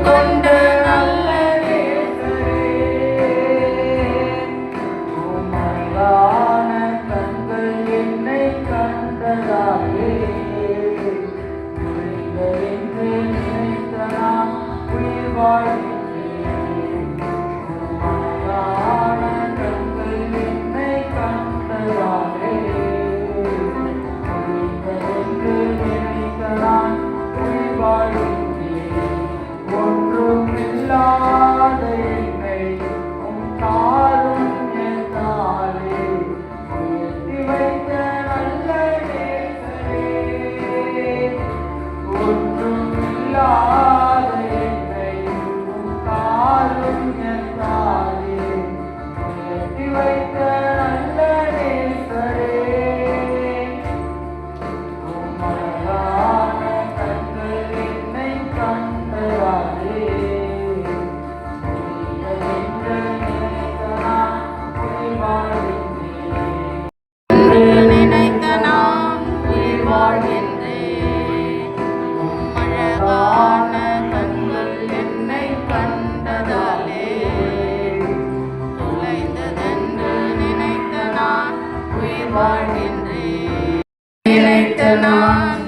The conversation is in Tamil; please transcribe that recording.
கொண்ட நல்ல நேசரே, உமதான கண்கள் என்னை கண்டதாலே என்று நினைத்த நான் உயிர் வாழ்கின்றேன். உமதான கண்கள் என்னை கண்டதாலே என்று நினைத்த நான் உயிர் வாழ்கின்றேன். ஒன்றும் இல்லாத என்னை உம் காருண்யத்தாலே உயர்த்தி வைத்த நல்ல நேசரே, ஒன்றும் இல்லாத என்னை உம் காருண்யத்தாலே உயர்த்தி வைத்த நல்ல நேசரே, உமதான கண்கள் என்னை கண்டதாலே என்று நினைத்த நான் உயிர் வாழ்கின்றேன். என்று நினைத்த நான் உயிர் வாழ்கின்றேன். உம்மழகான கண்கள் என்னை கண்டதாலே தொலைந்ததென்று நினைத்த நான் உயிர் வாழ்கின்றேன். நினைத்த நான்